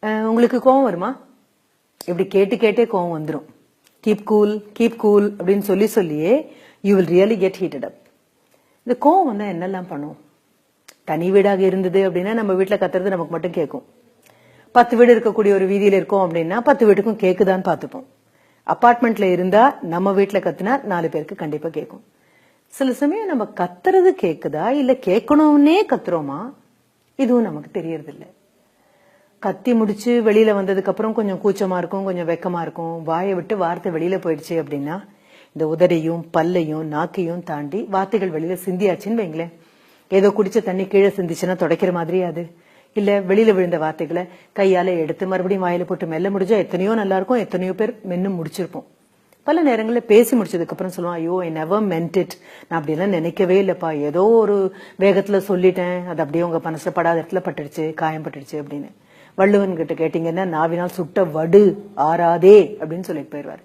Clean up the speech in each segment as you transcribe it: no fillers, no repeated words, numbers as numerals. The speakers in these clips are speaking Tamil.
உங்களுக்கு கோவம் வருமா? இப்படி கேட்டு கேட்டே கோவம் வந்துடும். கீப் கூல் அப்படின்னு சொல்லியே you will really get heated அப். இந்த கோவம் வந்தா என்னெல்லாம் பண்ணும்? தனி வீடாக இருந்தது அப்படின்னா நம்ம வீட்டுல கத்துறது நமக்கு மட்டும் கேட்கும். 10 வீடு இருக்கக்கூடிய ஒரு வீதியில இருக்கோம் அப்படின்னா 10 வீட்டுக்கும் கேக்குதான்னு பாத்துப்போம். அபார்ட்மெண்ட்ல இருந்தா நம்ம வீட்டுல கத்துனா 4 பேருக்கு கண்டிப்பா கேட்கும். சில சமயம் நம்ம கத்துறது கேக்குதா இல்ல கேட்கணும்னே கத்துறோமா, இதுவும் நமக்கு தெரியறது இல்ல. கத்தி முடிச்சு வெளியில வந்ததுக்கு அப்புறம் கொஞ்சம் கூச்சமா இருக்கும், கொஞ்சம் வெக்கமா இருக்கும். வாயை விட்டு வார்த்தை வெளியில போயிடுச்சு அப்படின்னா இந்த உதடையும் பல்லையும் நாக்கையும் தாண்டி வார்த்தைகள் வெளியில சிந்தியாச்சுன்னு வைங்களேன். ஏதோ குடிச்ச தண்ணி கீழே சிந்திச்சுன்னா துடைக்கிற மாதிரி அது இல்ல, வெளியில விழுந்த வார்த்தைகளை கையால எடுத்து மறுபடியும் வாயில போட்டு மெல்ல முடிஞ்சா எத்தனையோ நல்லா இருக்கும், எத்தனையோ பேர் மென்னு முடிச்சிருப்போம். பல நேரங்களில் பேசி முடிச்சதுக்கு அப்புறம் சொல்லுவான், ஐயோ ஐ நெவர் மென்ட் இட், நான் அப்படியெல்லாம் நினைக்கவே இல்லப்பா, ஏதோ ஒரு வேகத்துல சொல்லிட்டேன், அது அப்படியே உங்க மனசுல படாத இடத்துல பட்டுடுச்சு, காயம் பட்டுடுச்சு அப்படின்னு. வள்ளுவன் கிட்ட கேட்டீங்கன்னா நாவினால் சுட்ட வடு ஆறாதே அப்படின்னு சொல்லிட்டு போயிடுவாரு.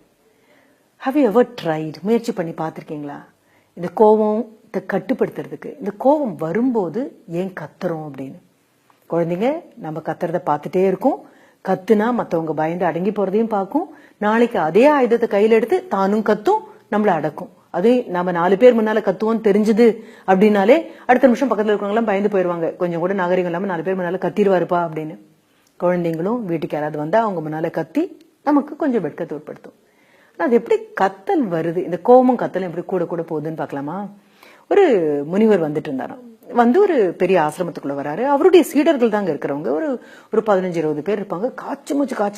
How you ever tried? முயற்சி பண்ணி பார்த்திருக்கீங்களா இந்த கோவத்தை கட்டுப்படுத்துறதுக்கு? இந்த கோவம் வரும்போது ஏன் கத்துறோம் அப்படின்னு. குழந்தைங்க நம்ம கத்துறத பார்த்துட்டே இருக்கும். கத்துனா மத்தவங்க பயந்து அடங்கி போறதையும் பார்க்கும். நாளைக்கு அதே ஆயுதத்தை கையில எடுத்து தானும் கத்தும், நம்மள அடக்கும். அது நம்ம 4 பேர் முன்னால கத்துவோம் தெரிஞ்சது அப்படின்னாலே அடுத்த நிமிஷம் பக்கத்துல இருக்கவங்க எல்லாம் பயந்து போயிருவாங்க. கொஞ்சம் கூட நாகரிகம் இல்லாம 4 பேர் முன்னால கத்திடுவாருப்பா அப்படின்னு. குழந்தைங்களும் வீட்டுக்கு யாராவது வந்தா அவங்க முன்னால கத்தி நமக்கு கொஞ்சம் வெட்கத்தை ஏற்படுத்தும். அது எப்படி கத்தல் வருது, இந்த கோபமும் கத்தலும் எப்படி கூட கூட போகுதுன்னு பாக்கலாமா? ஒரு முனிவர் வந்துட்டு இருந்தாராம். வந்து ஒரு பெரிய ஆசிரமத்துக்குள்ள வராரு. அவருடைய சீடர்கள் தாங்க இருக்கிறவங்க. ஒரு 15-20 பேர் இருப்பாங்க. காய்ச்சி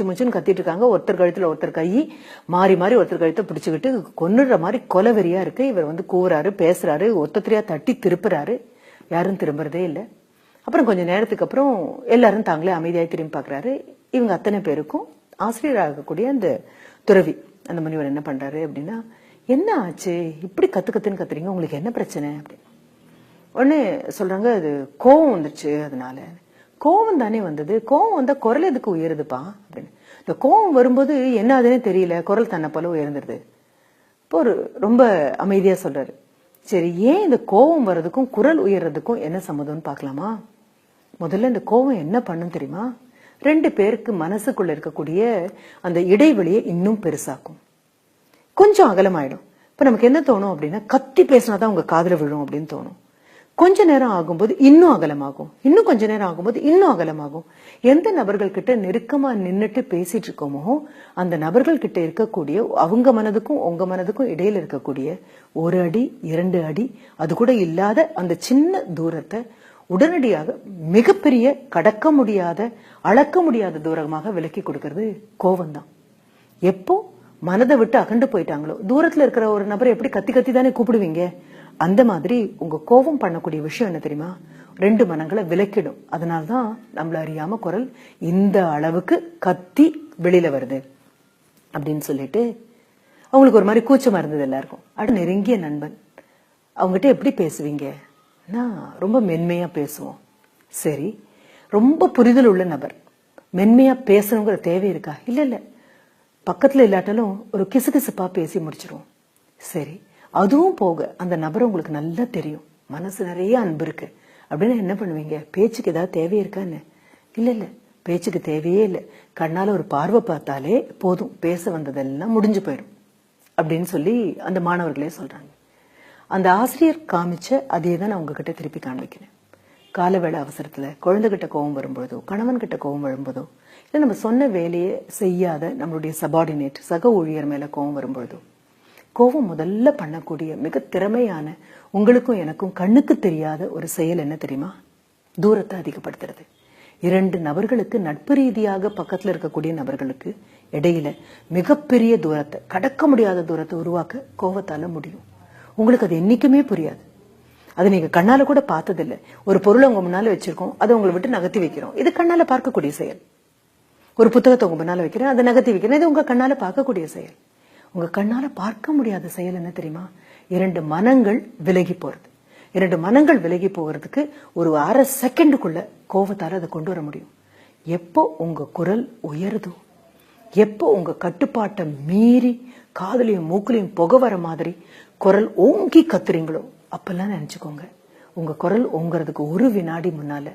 மூச்சுன்னு கத்திட்டு இருக்காங்க. ஒருத்தர் கழுத்துல ஒருத்தர் கை மாறி ஒருத்தர் கழுத்தை பிடிச்சுக்கிட்டு கொன்னுடுற மாதிரி கொலவெறியா இருக்கு. இவர் வந்து கூவுறாரு, பேசுறாரு, ஒத்தத்திரியா தட்டி திருப்புறாரு. யாரும் திரும்புறதே இல்லை. அப்புறம் கொஞ்ச நேரத்துக்கு அப்புறம் எல்லாரும் தாங்களே அமைதியாய் திரும்பி பாக்குறாரு. இவங்க அத்தனை பேருக்கும் ஆசிரியராக இருக்கக்கூடிய அந்த துறவி, அந்த முனிவர் என்ன பண்றாரு அப்படின்னா, என்ன ஆச்சு இப்படி கத்துன்னு கத்துறீங்க, உங்களுக்கு என்ன பிரச்சனை அப்படின்னு. உடனே சொல்றாங்க, அது கோவம் வந்துருச்சு. அதனால கோவம் தானே வந்தது, கோவம் வந்தா குரல் எதுக்கு உயருதுப்பா அப்படின்னு. இந்த கோவம் வரும்போது என்ன ஆகுதுன்னு தெரியல, குரல் தன்னை போல உயர்ந்துருது. இப்போ ஒரு ரொம்ப அமைதியா சொல்றாரு. சரி, ஏன் இந்த கோவம் வர்றதுக்கும் குரல் உயர்றதுக்கும் என்ன சம்மதம்னு பாக்கலாமா? முதல்ல இந்த கோவம் என்ன பண்ணும் தெரியுமா? 2 பேருக்கு மனசுக்குள்ள இருக்கக்கூடிய அந்த இடைவெளியை இன்னும் பெருசாக்கும், கொஞ்சம் அகலமாயிடும். இப்ப நமக்கு என்ன தோணும் அப்படின்னா, கத்தி பேசினாதான் உங்க காதுல விழும் அப்படின்னு தோணும். கொஞ்ச நேரம் ஆகும்போது இன்னும் அகலமாகும், இன்னும் கொஞ்ச நேரம் ஆகும்போது இன்னும் அகலமாகும். எந்த நபர்கள் கிட்ட நெருக்கமா நின்னுட்டு பேசிட்டு இருக்கோமோ அந்த நபர்கள் கிட்ட இருக்கக்கூடிய அவங்க மனதுக்கும் உங்க மனதுக்கும் இடையில இருக்கக்கூடிய 1 அடி 2 அடி அது கூட இல்லாத அந்த சின்ன தூரத்தை உடனடியாக மிகப்பெரிய கடக்க முடியாத அளக்க முடியாத தூரமாக விலக்கி கொடுக்கறது கோவம் தான். எப்போ மனதை விட்டு அகண்டு போயிட்டாங்களோ, தூரத்துல இருக்கிற ஒரு நபரை எப்படி கத்தி தானே கூப்பிடுவீங்க, அந்த மாதிரி உங்க கோபம் பண்ணக்கூடிய விஷயம் என்ன தெரியுமா? 2 மனங்களை விலக்கிடும். அதனால்தான் நம்மள அறியாம குரல் இந்த அளவுக்கு கத்தி வெளியில வருது அப்படின்னு சொல்லிட்டு அவங்களுக்கு ஒரு மாதிரி கூச்சமா இருந்தது எல்லாருக்கும். அடுத்து நெருங்கிய நண்பன், அவங்ககிட்ட எப்படி பேசுவீங்க? ரொம்ப மென்மையா பேசுவோம். சரி, ரொம்ப புரிதல் உள்ள நபர், மென்மையா பேசணுங்கிற தேவை இருக்கா? இல்ல, பக்கத்துல இல்லாட்டாலும் ஒரு கிசுகிசுப்பா பேசி முடிச்சிருவோம். சரி, அதுவும் போக அந்த நபர் உங்களுக்கு நல்லா தெரியும், மனசு நிறைய அன்பு இருக்கு அப்படின்னு என்ன பண்ணுவீங்க? பேச்சுக்கு ஏதாவது தேவை இருக்கான்னு? இல்ல, பேச்சுக்கு தேவையே இல்லை, கண்ணால ஒரு பார்வை பார்த்தாலே போதும், பேச வந்ததெல்லாம் முடிஞ்சு போயிடும் அப்படின்னு சொல்லி அந்த மாணவர்களே சொல்றாங்க. அந்த ஆசிரியர் காமிச்ச அதே தான் நான் உங்ககிட்ட திருப்பி காண்பிக்கிறேன். காலவேளை அவசரத்துல குழந்தைகிட்ட கோவம் வரும்போதோ, கணவன் கிட்ட கோவம் வரும்போதோ, இல்ல நம்ம சொன்ன வேலையை செய்யாத நம்மளுடைய சபார்டினேட் சக ஊழியர் மேல கோவம் வரும்பொழுதோ, கோவம் முதல்ல பண்ணக்கூடிய மிக திறமையான உங்களுக்கும் எனக்கும் கண்ணுக்கு தெரியாத ஒரு செயல் என்ன தெரியுமா? தூரத்தை அதிகப்படுத்துறது. 2 நபர்களுக்கு நட்பு ரீதியாக பக்கத்துல இருக்கக்கூடிய நபர்களுக்கு இடையில மிகப்பெரிய தூரத்தை, கடக்க முடியாத தூரத்தை உருவாக்க கோவத்தால முடியும். உங்களுக்கு அது என்னைக்குமே புரியாது, அது நீங்க கண்ணால கூட பார்த்ததில்லை. ஒரு பொருளை உங்க முன்னால வச்சிருக்கோம், அதை உங்களை விட்டு நகர்த்தி வைக்கிறோம், இது கண்ணால பார்க்கக்கூடிய செயல். ஒரு புத்தகத்தை உங்க முன்னால வைக்கிறேன், அதை நகர்த்தி வைக்கிறேன், இது உங்க கண்ணால பார்க்கக்கூடிய செயல். உங்க கண்ணால பார்க்க முடியாத செயல் என்ன தெரியுமா? 2 மனங்கள் விலகி போறது. 2 மனங்கள் விலகி போகிறதுக்கு ஒரு அரை செகண்டுக்குள்ள கோவத்தால அதை கொண்டு வர முடியும். எப்போ உங்க குரல் உயருதோ, எப்போ உங்க கட்டுப்பாட்டை மீறி காதலையும் மூக்கலையும் புகை வர மாதிரி குரல் ஓங்கி கத்துறீங்களோ அப்பெல்லாம் நினைச்சுக்கோங்க, உங்க குரல் ஓங்குறதுக்கு 1 வினாடி முன்னால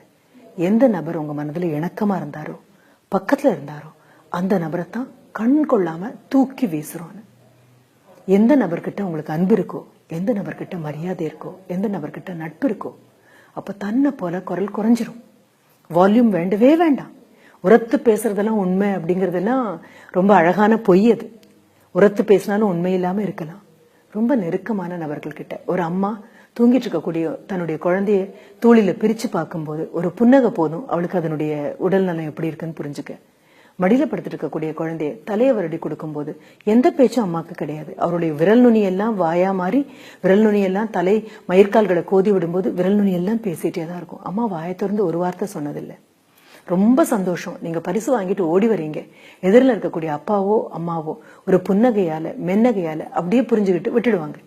எந்த நபர் உங்க மனதுல இணக்கமா இருந்தாரோ பக்கத்துல இருந்தாரோ அந்த நபரை தான் கண் கொள்ளாம தூக்கி வீசுறோம். எந்த நபர்கிட்ட உங்களுக்கு அன்பு இருக்கோ, எந்த நபர்கிட்ட மரியாதை இருக்கோ, எந்த நபர்கிட்ட நட்பு இருக்கோ, அப்ப தன்னை போல குரல் குறைஞ்சிரும். வால்யூம் வேண்டவே வேண்டாம். உரத்து பேசுறதெல்லாம் உண்மை அப்படிங்கறதெல்லாம் ரொம்ப அழகான பொய். அது உரத்து பேசினாலும் உண்மை இல்லாம இருக்கலாம். ரொம்ப நெருக்கமான நபர்கள் கிட்ட ஒரு அம்மா தூங்கிட்டு இருக்கக்கூடிய தன்னுடைய குழந்தைய தூளில பிரிச்சு பார்க்கும்போது ஒரு புன்னகை போதும் அவளுக்கு அதனுடைய உடல் நலம் எப்படி இருக்குன்னு புரிஞ்சுக்க. மடியில படுத்துட்டு இருக்கக்கூடிய குழந்தைய தலையை வருடி கொடுக்கும் போது எந்த பேச்சும் அம்மாக்கு கிடையாது. அவருடைய விரல் நுனி எல்லாம் வாயா மாறி விரல் நுனி எல்லாம் தலை மயிர்கால்களை கோதி விடும்போது விரல் நுனி எல்லாம் பேசிட்டே தான் இருக்கும். அம்மா வாயை திறந்து ஒரு வார்த்தை சொன்னதில்லை. ரொம்ப சந்தோஷம். நீங்க பரிசு வாங்கிட்டு ஓடி வரீங்க, எதிரில் இருக்கக்கூடிய அப்பாவோ அம்மாவோ ஒரு புன்னகையால மென்னகையால அப்படியே புரிஞ்சுக்கிட்டு விட்டுடுவாங்க.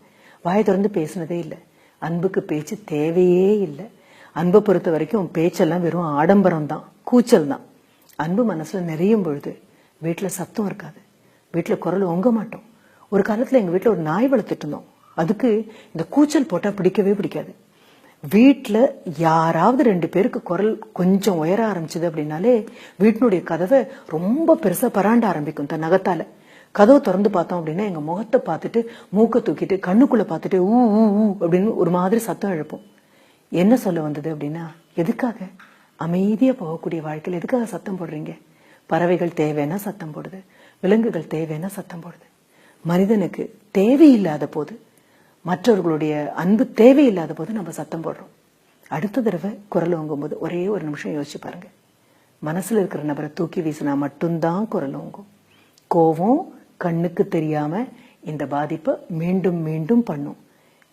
வாயை திறந்து பேசினதே இல்லை. அன்புக்கு பேச்சு தேவையே இல்லை. அன்பை பொறுத்த வரைக்கும் பேச்செல்லாம் வெறும் ஆடம்பரம் தான், கூச்சல் தான். அன்பு மனசுல நிறையும் பொழுது வீட்டுல சத்தம் இருக்காது, வீட்டுல குரல் ஒங்க மாட்டோம். ஒரு காலத்துல எங்க வீட்டுல ஒரு நாய் வளர்த்துட்டு இருந்தோம். அதுக்கு இந்த கூச்சல் போட்டா பிடிக்கவே பிடிக்காது. வீட்டுல யாராவது 2 பேருக்கு குரல் கொஞ்சம் உயர ஆரம்பிச்சது அப்படின்னாலே வீட்டினுடைய கதவை ரொம்ப பெருசா பராண்ட ஆரம்பிக்கும் தன் நகத்தால. கதவை திறந்து பார்த்தோம் அப்படின்னா எங்க முகத்தை பார்த்துட்டு மூக்க தூக்கிட்டு கண்ணுக்குள்ள பார்த்துட்டு ஊ ஊ ஊ அப்படின்னு ஒரு மாதிரி சத்தம் எழுப்போம். என்ன சொல்ல வந்தது அப்படின்னா, எதுக்காக அமைதியா போகக்கூடிய வாழ்க்கையில் எதுக்காக சத்தம் போடுறீங்க? பறவைகள் தேவைன்னா சத்தம் போடுது, விலங்குகள் தேவைன்னா சத்தம் போடுது. மனிதனுக்கு தேவையில்லாத போது, மற்றவர்களுடைய அன்பு தேவையில்லாத போது நம்ம சத்தம் போடுறோம். அடுத்த தடவை குரல் ஓங்கும் போது ஒரே ஒரு நிமிஷம் யோசிச்சு பாருங்க. மனசுல இருக்கிற நபரை தூக்கி வீசினா மட்டும்தான் குரல் ஓங்கும். கோவம் கண்ணுக்கு தெரியாம இந்த பாதிப்பை மீண்டும் மீண்டும் பண்ணும்.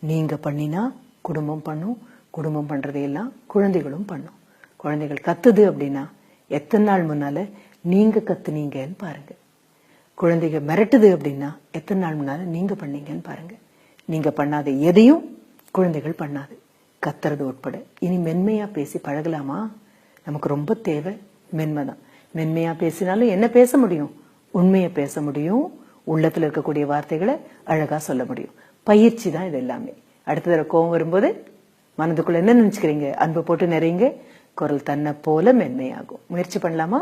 நீங்க பண்ணினா குடும்பம் பண்ணும், குடும்பம் பண்றதையெல்லாம் குழந்தைகளும் பண்ணும். குழந்தைகள் கத்துது அப்படின்னா எத்தனை நாள் முன்னால நீங்க கத்துனீங்கன்னு பாருங்க. குழந்தைகள் மிரட்டுது அப்படின்னா எத்தனை நாள் முன்னால நீங்க பண்ணீங்கன்னு பாருங்க. நீங்க பண்ணாத எதையும் குழந்தைகள் பண்ணாது, கத்துறது உட்பட. இனி மென்மையா பேசி பழகலாமா? நமக்கு ரொம்ப தேவை மென்மைதான். மென்மையா பேசினாலும் என்ன பேச முடியும்? உண்மையை பேச முடியும், உள்ளத்துல இருக்கக்கூடிய வார்த்தைகளை அழகா சொல்ல முடியும். பயிற்சி தான் இது எல்லாமே. அடுத்த தடவை கோவம் வரும்போது மனதுக்குள்ள என்ன நினைச்சுக்கிறீங்க? அன்பு போட்டு நிறைங்க, குரல் தன்னை போல மென்மையாகும். முயற்சி பண்ணலாமா?